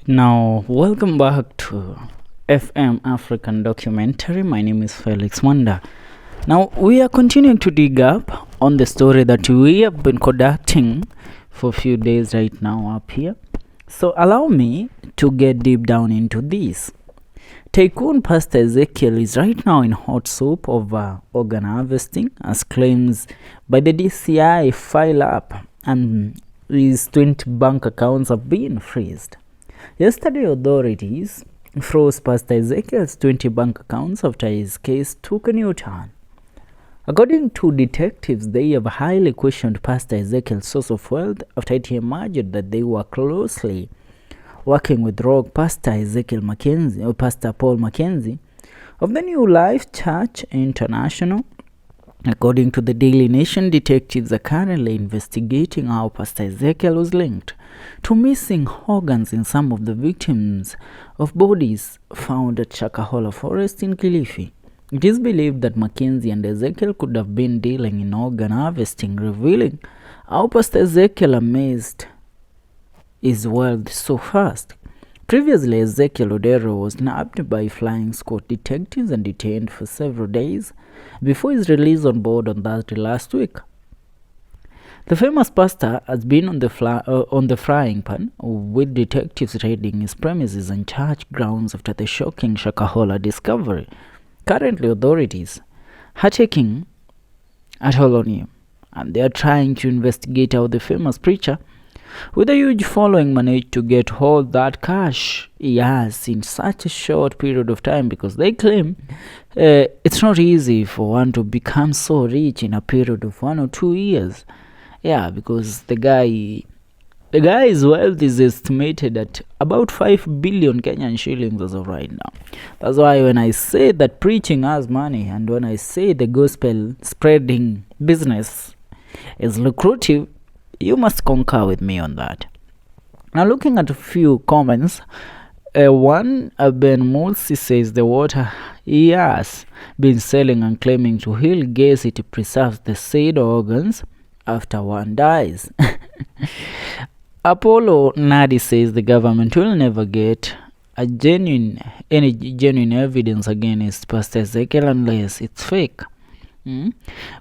Now, welcome back to FM African Documentary. My name is Felix Wanda. Now, we are continuing to dig up on the story that we have been conducting for a few days right now up here. So, allow me to get deep down into this. Tycoon Pastor Ezekiel is right now in hot soup over organ harvesting, as claims by the DCI file up, and his 20 bank accounts have been freezed. Yesterday, authorities froze Pastor Ezekiel's 20 bank accounts after his case took a new turn. According to detectives, they have highly questioned Pastor Ezekiel's source of wealth after it emerged that they were closely working with rogue Pastor Ezekiel Mackenzie, or Pastor Paul Mackenzie, of the New Life Church International. According to the Daily Nation, detectives are currently investigating how Pastor Ezekiel was linked to missing organs in some of the victims of bodies found at Shakahola forest in Kilifi. It is believed that Mackenzie and Ezekiel could have been dealing in organ harvesting, revealing how Pastor Ezekiel amassed his wealth so fast. Previously, Ezekiel Odero was nabbed by flying squad detectives and detained for several days before his release on board on Thursday last week. The famous pastor has been on the frying pan, with detectives raiding his premises and church grounds after the shocking Shakahola discovery. Currently, authorities are taking a toll on him, and they are trying to investigate how the famous preacher with a huge following managed to get all that cash he has in such a short period of time, because they claim it's not easy for one to become so rich in a period of 1 or 2 years. Yeah, because the guy's wealth is estimated at about 5 billion Kenyan shillings as of right now. That's why when I say that preaching has money, and when I say the gospel spreading business is lucrative, you must concur with me on that. Now, looking at a few comments, one, Ben Mulsi says the water he has been selling and claiming to heal gas, it preserves the said organs after one dies. Apollo Nadi says the government will never get any genuine evidence against Pastor Ezekiel unless it's fake. We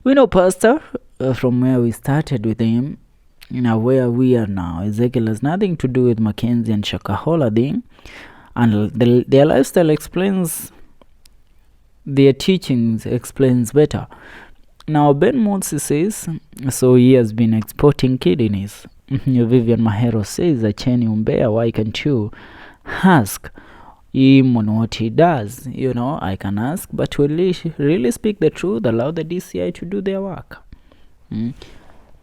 know Pastor from where we started with him, where we are now. Ezekiel has nothing to do with Mackenzie and Shakahola thing, and their lifestyle explains, their teachings explains better. Now, Ben Motsi says, so he has been exporting kidneys. Vivian Mahero says, Acheni Umbea, why can't you ask him on what he does? I can ask, but will he really speak the truth? Allow the DCI to do their work.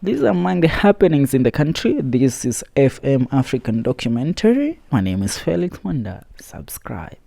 These are among the happenings in the country. This is FM African Documentary. My name is Felix Wanda. Subscribe.